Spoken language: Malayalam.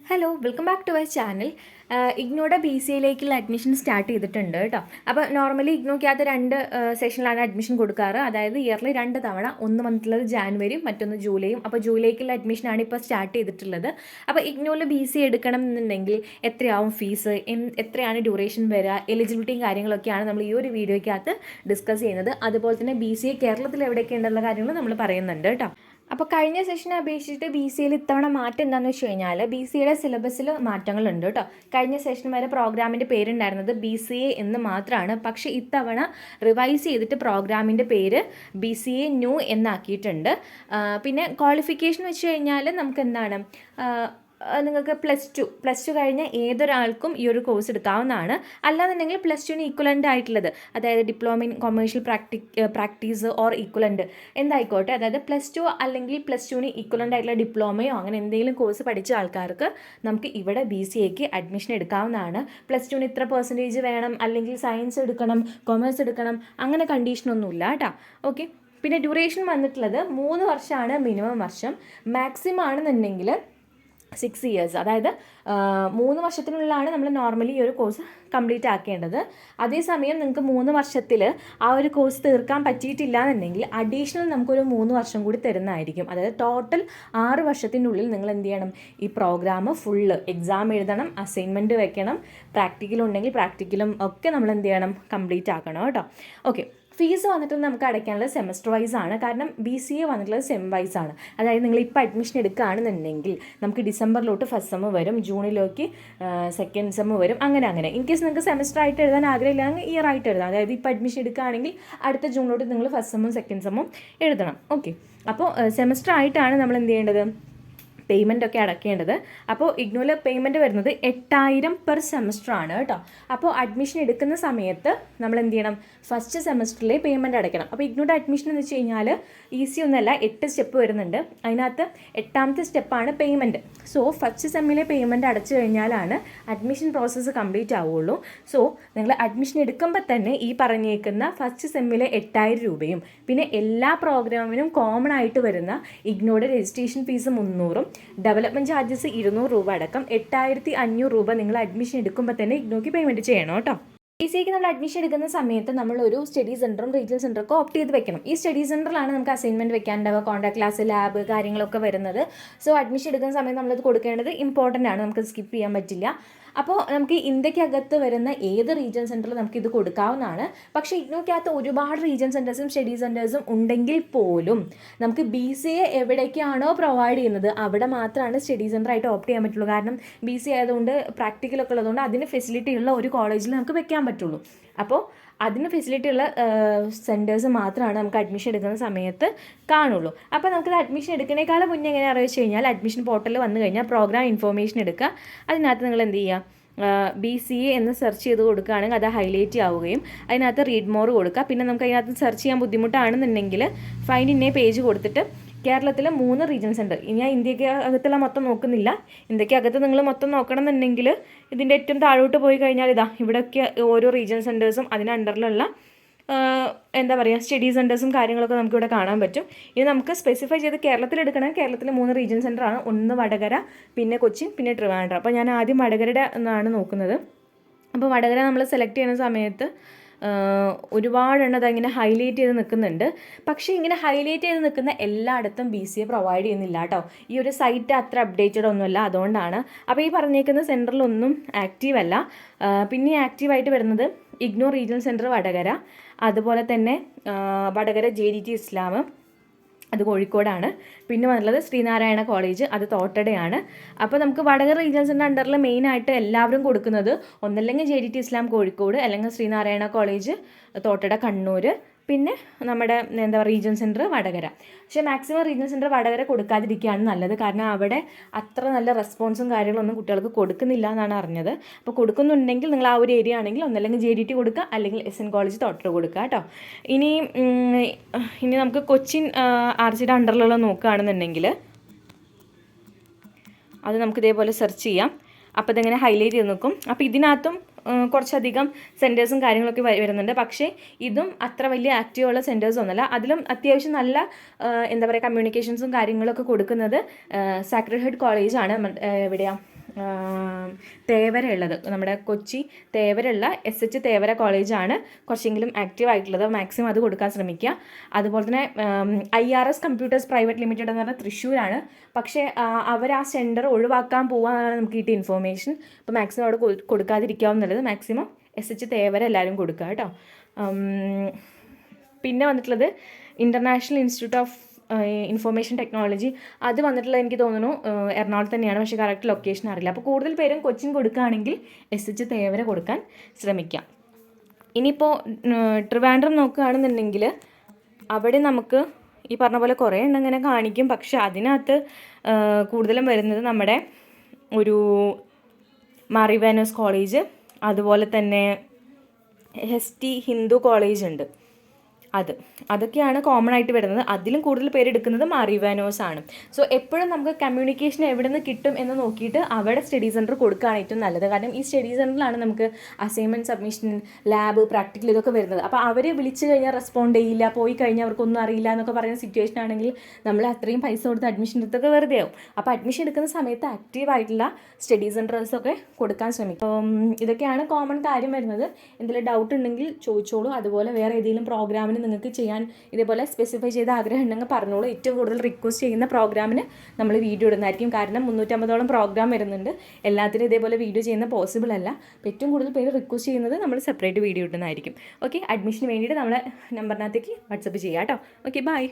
Hello welcome back to our channel. ഇഗ്നോയുടെ BCA അഡ്മിഷൻ സ്റ്റാർട്ട് ചെയ്തിട്ടുണ്ട് കേട്ടോ. അപ്പോൾ നോർമലി ഇഗ്നോയ്ക്കകത്ത് രണ്ട് സെഷനിലാണ് അഡ്മിഷൻ കൊടുക്കാറ്. അതായത് ഇയർലി 2 തവണ, ഒന്ന് വന്നിട്ടുള്ളത് ജാനുവരിയും മറ്റൊന്ന് ജൂലൈയും. അപ്പോൾ ജൂലൈക്കുള്ള അഡ്മിഷനാണ് ഇപ്പോൾ സ്റ്റാർട്ട് ചെയ്തിട്ടുള്ളത്. അപ്പോൾ ഇഗ്നോയിൽ BCA എടുക്കണം എന്നുണ്ടെങ്കിൽ എത്രയാവും ഫീസ്, എത്രയാണ് ഡ്യൂറേഷൻ വരിക, എലിജിബിലിറ്റിയും കാര്യങ്ങളൊക്കെയാണ് നമ്മൾ ഈ ഒരു വീഡിയോയ്ക്കകത്ത് ഡിസ്കസ് ചെയ്യുന്നത്. അതുപോലെ തന്നെ BCA കേരളത്തിൽ എവിടെയൊക്കെ ഉണ്ടെന്നുള്ള കാര്യങ്ങൾ നമ്മൾ പറയുന്നുണ്ട് കേട്ടോ. അപ്പോൾ കഴിഞ്ഞ സെഷനെ അപേക്ഷിച്ചിട്ട് BCAയിൽ ഇത്തവണ മാറ്റം എന്താണെന്ന് വെച്ച് കഴിഞ്ഞാൽ BCAയുടെ സിലബസിൽ മാറ്റങ്ങളുണ്ട് കേട്ടോ. കഴിഞ്ഞ സെഷൻ വരെ പ്രോഗ്രാമിൻ്റെ പേരുണ്ടായിരുന്നത് BCA എന്ന് മാത്രമാണ്. പക്ഷേ ഇത്തവണ റിവൈസ് ചെയ്തിട്ട് പ്രോഗ്രാമിൻ്റെ പേര് BCA ന്യൂ എന്നാക്കിയിട്ടുണ്ട്. പിന്നെ ക്വാളിഫിക്കേഷൻ വെച്ച് കഴിഞ്ഞാൽ നമുക്ക് എന്താണ്, നിങ്ങൾക്ക് പ്ലസ് ടു കഴിഞ്ഞ ഏതൊരാൾക്കും ഈ ഒരു കോഴ്സ് എടുക്കാവുന്നതാണ്. അല്ലാന്നുണ്ടെങ്കിൽ പ്ലസ് ടുവിന് ഈക്വലൻ്റ് ആയിട്ടുള്ളത്, അതായത് diploma in commercial practice or equivalent എന്തായിക്കോട്ടെ, അതായത് പ്ലസ് ടു അല്ലെങ്കിൽ പ്ലസ് ടുവിന് ഈക്വലൻ്റ് ആയിട്ടുള്ള ഡിപ്ലോമയോ അങ്ങനെ എന്തെങ്കിലും കോഴ്സ് പഠിച്ച ആൾക്കാർക്ക് നമുക്ക് ഇവിടെ BCAക്ക് അഡ്മിഷൻ എടുക്കാവുന്നതാണ്. പ്ലസ് ടുവിന് ഇത്ര പെർസെൻറ്റേജ് വേണം, അല്ലെങ്കിൽ സയൻസ് എടുക്കണം, കൊമേഴ്സ് എടുക്കണം, അങ്ങനെ കണ്ടീഷനൊന്നുമില്ല കേട്ടോ. ഓക്കെ. പിന്നെ ഡ്യൂറേഷൻ വന്നിട്ടുള്ളത് 3 വർഷമാണ് മിനിമം വർഷം. മാക്സിമം ആണെന്നുണ്ടെങ്കിൽ 6 ഇയേഴ്സ്, അതായത് 3 വർഷത്തിനുള്ളിലാണ് നമ്മൾ നോർമലി ഈ ഒരു കോഴ്സ് കംപ്ലീറ്റ് ആക്കേണ്ടത്. അതേസമയം നിങ്ങൾക്ക് 3 വർഷത്തിൽ ആ ഒരു കോഴ്സ് തീർക്കാൻ പറ്റിയിട്ടില്ല എന്നുണ്ടെങ്കിൽ അഡീഷണൽ നമുക്കൊരു 3 വർഷം കൂടി തരുന്നതായിരിക്കും. അതായത് ടോട്ടൽ 6 വർഷത്തിൻ്റെ ഉള്ളിൽ നിങ്ങൾ എന്ത് ചെയ്യണം, ഈ പ്രോഗ്രാം ഫുള്ള് എക്സാം എഴുതണം, അസൈൻമെൻറ്റ് വെക്കണം, പ്രാക്ടിക്കലുണ്ടെങ്കിൽ പ്രാക്ടിക്കലും ഒക്കെ നമ്മൾ എന്ത് ചെയ്യണം, കംപ്ലീറ്റ് ആക്കണം കേട്ടോ. ഓക്കെ. ഫീസ് വന്നിട്ട് നമുക്ക് അടയ്ക്കാനുള്ളത് സെമസ്റ്റർ വൈസ് ആണ്. കാരണം BCA വന്നിട്ടുള്ളത് സെം വൈസ് ആണ്. അതായത് നിങ്ങൾ ഇപ്പോൾ അഡ്മിഷൻ എടുക്കുകയാണെന്നുണ്ടെങ്കിൽ നമുക്ക് ഡിസംബറിലോട്ട് ഫസ്റ്റ് സെമ്മ് വരും, ജൂണിലേക്ക് സെക്കൻഡ് സെമ്മ് വരും, അങ്ങനെ. ഇൻ കേസ് നിങ്ങൾക്ക് സെമസ്റ്റർ ആയിട്ട് എഴുതാൻ ആഗ്രഹമില്ലെങ്കിൽ ഇയർ ആയിട്ട് എഴുതാം. അതായത് ഇപ്പോൾ അഡ്മിഷൻ എടുക്കുകയാണെങ്കിൽ അടുത്ത ജൂണിലോട്ട് നിങ്ങൾ ഫസ്റ്റ് സെമ്മും സെക്കൻഡ് സെമ്മും എഴുതണം. ഓക്കെ. അപ്പോൾ സെമസ്റ്റർ ആയിട്ടാണ് നമ്മൾ എന്ത് ചെയ്യേണ്ടത്, പേയ്മെൻ്റ് ഒക്കെ അടയ്ക്കേണ്ടത്. അപ്പോൾ ഇഗ്നോയിൽ പേയ്മെൻറ്റ് വരുന്നത് 8000 പെർ സെമസ്റ്റർ ആണ് കേട്ടോ. അപ്പോൾ അഡ്മിഷൻ എടുക്കുന്ന സമയത്ത് നമ്മൾ എന്ത് ചെയ്യണം, ഫസ്റ്റ് സെമസ്റ്ററിലെ പേയ്മെൻറ്റ് അടയ്ക്കണം. അപ്പോൾ ഇഗ്നോയുടെ അഡ്മിഷൻ എന്ന് വെച്ച് കഴിഞ്ഞാൽ ഈസി ഒന്നല്ല, 8 സ്റ്റെപ്പ് വരുന്നുണ്ട്. അതിനകത്ത് 8ാമത്തെ സ്റ്റെപ്പാണ് പേയ്മെൻറ്റ്. സോ ഫസ്റ്റ് സെമ്മിലെ പേയ്മെൻറ്റ് അടച്ചു കഴിഞ്ഞാലാണ് അഡ്മിഷൻ പ്രോസസ്സ് കംപ്ലീറ്റ് ആവുകയുള്ളൂ. സോ നിങ്ങൾ അഡ്മിഷൻ എടുക്കുമ്പോൾ തന്നെ ഈ പറഞ്ഞേക്കുന്ന ഫസ്റ്റ് സെമ്മിലെ 8000 രൂപയും പിന്നെ എല്ലാ പ്രോഗ്രാമിനും കോമൺ ആയിട്ട് വരുന്ന ഇഗ്നോയുടെ രജിസ്ട്രേഷൻ ഫീസ് 300-ഉം ഡെവലപ്മെൻറ്റ് ചാർജസ് 200 രൂപ അടക്കം 8500 രൂപ നിങ്ങൾ അഡ്മിഷൻ എടുക്കുമ്പോൾ തന്നെ ഇഗ്നോയ്ക്ക് പേയ്മെൻറ്റ് ചെയ്യണം കേട്ടോ. BCAക്ക് നമ്മൾ അഡ്മിഷൻ എടുക്കുന്ന സമയത്ത് നമ്മളൊരു സ്റ്റഡി സെൻറ്ററും റീജിയൽ സെൻറ്ററൊക്കെ ഓപ്റ്റ് ചെയ്ത് വെക്കണം. ഈ സ്റ്റഡി സെൻറ്ററിലാണ് നമുക്ക് അസൈൻമെൻറ്റ് വെക്കാനുണ്ടാവുക, കോൺടാക്ട് ക്ലാസ്, ലാബ് കാര്യങ്ങളൊക്കെ വരുന്നത്. സോ അഡ്മിഷൻ എടുക്കുന്ന സമയത്ത് നമ്മളത് കൊടുക്കേണ്ടത് ഇമ്പോർട്ടൻ്റ് ആണ്, നമുക്ക് സ്കിപ്പ് ചെയ്യാൻ പറ്റില്ല. അപ്പോൾ നമുക്ക് ഇന്ത്യക്കകത്ത് വരുന്ന ഏത് റീജിയൻ സെൻറ്ററിൽ നമുക്കിത് കൊടുക്കാവുന്നതാണ്. പക്ഷേ ഇഗ്നോയ്ക്കകത്ത് ഒരുപാട് റീജിയൻ സെൻറ്റേഴ്സും സ്റ്റഡി സെൻറ്റേഴ്സും ഉണ്ടെങ്കിൽ പോലും നമുക്ക് BCA എവിടേക്കാണോ പ്രൊവൈഡ് ചെയ്യുന്നത് അവിടെ മാത്രമാണ് സ്റ്റഡി സെൻറ്റർ ആയിട്ട് ഓപ്റ്റ് ചെയ്യാൻ പറ്റുള്ളൂ. കാരണം BCA ആയതുകൊണ്ട് പ്രാക്ടിക്കലൊക്കെ ഉള്ളതുകൊണ്ട് അതിന് ഫെസിലിറ്റി ഉള്ള ഒരു കോളേജിൽ നമുക്ക് വെക്കാൻ പറ്റുള്ളൂ. അപ്പോൾ അതിന് ഫെസിലിറ്റി ഉള്ള സെൻറ്റേഴ്സ് മാത്രമാണ് നമുക്ക് അഡ്മിഷൻ എടുക്കുന്ന സമയത്ത് കാണുള്ളൂ. അപ്പോൾ നമുക്കത് അഡ്മിഷൻ എടുക്കുന്നതിനേക്കാളും മുന്നേ എങ്ങനെ അറിയിച്ചു കഴിഞ്ഞാൽ അഡ്മിഷൻ പോർട്ടലിൽ വന്നു കഴിഞ്ഞാൽ പ്രോഗ്രാം ഇൻഫോർമേഷൻ എടുക്കുക. അതിനകത്ത് നിങ്ങൾ എന്ത് ചെയ്യുക, BCA എന്ന് സെർച്ച് ചെയ്ത് കൊടുക്കുകയാണെങ്കിൽ അത് ഹൈലൈറ്റ് ആവുകയും അതിനകത്ത് റീഡ് മോർ കൊടുക്കുക. പിന്നെ നമുക്ക് അതിനകത്ത് സെർച്ച് ചെയ്യാൻ ബുദ്ധിമുട്ടാണെന്നുണ്ടെങ്കിൽ ഫൈൻഡ് ഇൻ എ പേജ് കൊടുത്തിട്ട് കേരളത്തിലെ 3 റീജിയൻ സെൻറ്റർ, ഞാൻ ഇന്ത്യക്ക് അകത്തുള്ള മൊത്തം നോക്കുന്നില്ല, ഇന്ത്യക്ക് അകത്ത് നിങ്ങൾ മൊത്തം നോക്കണം എന്നുണ്ടെങ്കിൽ ഇതിൻ്റെ ഏറ്റവും താഴോട്ട് പോയി കഴിഞ്ഞാൽ ഇവിടെയൊക്കെ ഓരോ റീജിയൻ സെൻറ്റേഴ്സും അതിന് അണ്ടറിലുള്ള എന്താ പറയുക സ്റ്റഡി സെൻറ്റേഴ്സും കാര്യങ്ങളൊക്കെ നമുക്കിവിടെ കാണാൻ പറ്റും. ഇത് നമുക്ക് സ്പെസിഫൈ ചെയ്ത് കേരളത്തിൽ എടുക്കണം. കേരളത്തിലെ 3 റീജിയൻ സെൻറ്ററാണ്, ഒന്ന് വടകര, പിന്നെ കൊച്ചിൻ, പിന്നെ ട്രിവാൻഡ്രം. അപ്പോൾ ഞാൻ ആദ്യം വടകരയുടെ എന്നാണ് നോക്കുന്നത്. അപ്പോൾ വടകര നമ്മൾ സെലക്ട് ചെയ്യുന്ന സമയത്ത് ഒരുപാടെണ്ണം അതങ്ങനെ ഹൈലൈറ്റ് ചെയ്ത് നിൽക്കുന്നുണ്ട്. പക്ഷേ ഇങ്ങനെ ഹൈലൈറ്റ് ചെയ്ത് നിൽക്കുന്ന എല്ലായിടത്തും BCA പ്രൊവൈഡ് ചെയ്യുന്നില്ല കേട്ടോ. ഈ ഒരു സൈറ്റ് അത്ര അപ്ഡേറ്റഡ് ഒന്നുമല്ല, അതുകൊണ്ടാണ്. അപ്പോൾ ഈ പറഞ്ഞേക്കുന്ന സെൻറ്ററിലൊന്നും ആക്റ്റീവ് അല്ല. പിന്നെ ആക്റ്റീവായിട്ട് വരുന്നത് ഇഗ്നോ റീജിയണൽ സെൻറ്റർ വടകര, അതുപോലെ തന്നെ വടകര JDT ഇസ്ലാം, അത് കോഴിക്കോടാണ്. പിന്നെ വന്നുള്ളത് ശ്രീനാരായണ കോളേജ്, അത് തോട്ടടയാണ്. അപ്പോൾ നമുക്ക് വടകര റീജിയണൽ സെൻറ്റർ അണ്ടറിൽ മെയിനായിട്ട് എല്ലാവരും കൊടുക്കുന്നത് ഒന്നല്ലെങ്കിൽ JDT ഇസ്ലാം കോഴിക്കോട്, അല്ലെങ്കിൽ ശ്രീനാരായണ കോളേജ് തോട്ടട കണ്ണൂർ, പിന്നെ നമ്മുടെ എന്താ പറയുക റീജിയൻ സെൻറ്റർ വടകര. പക്ഷേ മാക്സിമം റീജിയൻ സെൻറ്റർ വടകര കൊടുക്കാതിരിക്കുകയാണ് നല്ലത്. കാരണം അവിടെ അത്ര നല്ല റെസ്പോൺസും കാര്യങ്ങളൊന്നും കുട്ടികൾക്ക് കൊടുക്കുന്നില്ല എന്നാണ് അറിഞ്ഞത്. അപ്പോൾ കൊടുക്കുന്നുണ്ടെങ്കിൽ നിങ്ങൾ ആ ഒരു ഏരിയ ആണെങ്കിൽ ഒന്നല്ലെങ്കിൽ JDT കൊടുക്കുക, അല്ലെങ്കിൽ SN കോളേജ് തോട്ടട കൊടുക്കുക കേട്ടോ. ഇനി നമുക്ക് കൊച്ചിൻ RCയുടെ അണ്ടറിലുള്ള നോക്കുകയാണെന്നുണ്ടെങ്കിൽ അത് നമുക്ക് ഇതേപോലെ സെർച്ച് ചെയ്യാം. അപ്പോൾ ഇതിങ്ങനെ ഹൈലൈറ്റ് ചെയ്ത് നിൽക്കും. അപ്പോൾ ഇതിനകത്തും കുറച്ചധികം സെൻറ്റേഴ്സും കാര്യങ്ങളൊക്കെ വരുന്നുണ്ട്. പക്ഷേ ഇതും അത്ര വലിയ ആക്റ്റീവുള്ള സെൻറ്റേഴ്സ് ഒന്നുമല്ല. അതിലും അത്യാവശ്യം നല്ല എന്താ പറയുക കമ്മ്യൂണിക്കേഷൻസും കാര്യങ്ങളൊക്കെ കൊടുക്കുന്നത് സാക്രഡ് ഹാർട്ട് കോളേജാണ്. എവിടെയാണ് തേവരയുള്ളത്, നമ്മുടെ കൊച്ചി തേവരയുള്ള SH തേവര കോളേജാണ് കുറച്ചെങ്കിലും ആക്റ്റീവ് ആയിട്ടുള്ളത്. മാക്സിമം അത് കൊടുക്കാൻ ശ്രമിക്കുക. അതുപോലെ തന്നെ IRS കമ്പ്യൂട്ടേഴ്സ് പ്രൈവറ്റ് ലിമിറ്റഡ് എന്ന് പറഞ്ഞാൽ തൃശ്ശൂരാണ്. പക്ഷേ അവർ ആ സെൻറ്റർ ഒഴിവാക്കാൻ പോകാമെന്നാണ് നമുക്ക് കിട്ടിയ ഇൻഫോർമേഷൻ. അപ്പോൾ മാക്സിമം അവിടെ കൊടുക്കാതിരിക്കാവുന്നുള്ളത്. മാക്സിമം SH തേവര എല്ലാവരും കൊടുക്കുക കേട്ടോ. പിന്നെ വന്നിട്ടുള്ളത് international institute of information technology. അത് വന്നിട്ടുള്ളത് എനിക്ക് തോന്നുന്നു എറണാകുളത്ത് തന്നെയാണ്, പക്ഷേ കറക്റ്റ് ലൊക്കേഷൻ അറിയില്ല. അപ്പോൾ കൂടുതൽ പേരും കൊച്ചിൻ കൊടുക്കുകയാണെങ്കിൽ SH തേവര കൊടുക്കാൻ ശ്രമിക്കാം. ഇനിയിപ്പോൾ ട്രിവാൻഡ്രം നോക്കുകയാണെന്നുണ്ടെങ്കിൽ അവിടെ നമുക്ക് ഈ പറഞ്ഞ പോലെ കുറേ എണ്ണം ഇങ്ങനെ കാണിക്കും. പക്ഷെ അതിനകത്ത് കൂടുതലും വരുന്നത് നമ്മുടെ ഒരു മാർ ഇവാനിയോസ് കോളേജ്, അതുപോലെ തന്നെ ST ഹിന്ദു കോളേജ് ഉണ്ട്. അതൊക്കെയാണ് കോമൺ ആയിട്ട് വരുന്നത്. അതിലും കൂടുതൽ പേര് എടുക്കുന്നത് മാർ ഇവാനിയോസ് ആണ്. സോ എപ്പോഴും നമുക്ക് കമ്മ്യൂണിക്കേഷൻ എവിടെ നിന്ന് കിട്ടും എന്ന് നോക്കിയിട്ട് അവിടെ സ്റ്റഡി സെൻറ്റർ കൊടുക്കുകയാണ് ഏറ്റവും നല്ലത്. കാരണം ഈ സ്റ്റഡി സെൻറ്ററിലാണ് നമുക്ക് അസൈൻമെൻറ്റ് സബ്മിഷൻ, ലാബ്, പ്രാക്ടിക്കൽ ഇതൊക്കെ വരുന്നത്. അപ്പോൾ അവരെ വിളിച്ചു കഴിഞ്ഞാൽ റെസ്പോണ്ട് ചെയ്യില്ല, പോയി കഴിഞ്ഞാൽ അവർക്കൊന്നും അറിയില്ല എന്നൊക്കെ പറയുന്ന സിറ്റുവേഷൻ ആണെങ്കിൽ നമ്മൾ അത്രയും പൈസ കൊടുത്ത് അഡ്മിഷൻ എടുത്തൊക്കെ വെറുതെ ആവും. അപ്പോൾ അഡ്മിഷൻ എടുക്കുന്ന സമയത്ത് ആക്റ്റീവായിട്ടുള്ള സ്റ്റഡി സെൻറ്റേഴ്സൊക്കെ കൊടുക്കാൻ ശ്രമിക്കും. ഇതൊക്കെയാണ് കോമൺ കാര്യം വരുന്നത്. എന്തെങ്കിലും ഡൗട്ട് ഉണ്ടെങ്കിൽ ചോദിച്ചോളൂ. അതുപോലെ വേറെ ഏതെങ്കിലും പ്രോഗ്രാമിന് നിങ്ങൾക്ക് ചെയ്യാൻ ഇതേപോലെ സ്പെസിഫൈ ചെയ്ത ആഗ്രഹം ഉണ്ടെങ്കിൽ പറഞ്ഞോളൂ. ഏറ്റവും കൂടുതൽ റിക്വസ്റ്റ് ചെയ്യുന്ന പ്രോഗ്രാമിന് നമ്മൾ വീഡിയോ ഇടുന്നതായിരിക്കും. കാരണം 350ഓളം പ്രോഗ്രാം വരുന്നുണ്ട്. എല്ലാത്തിനും ഇതേപോലെ വീഡിയോ ചെയ്യുന്ന പോസിബിൾ അല്ല. അപ്പോൾ ഏറ്റവും കൂടുതൽ പേര് റിക്വസ്റ്റ് ചെയ്യുന്നത് നമ്മൾ സെപ്പറേറ്റ് വീഡിയോ ഇടുന്നതായിരിക്കും. ഓക്കെ, അഡ്മിഷന് വേണ്ടിയിട്ട് നമ്മളെ നമ്പറിനകത്തേക്ക് വാട്സപ്പ് ചെയ്യാം കേട്ടോ. Okay, by.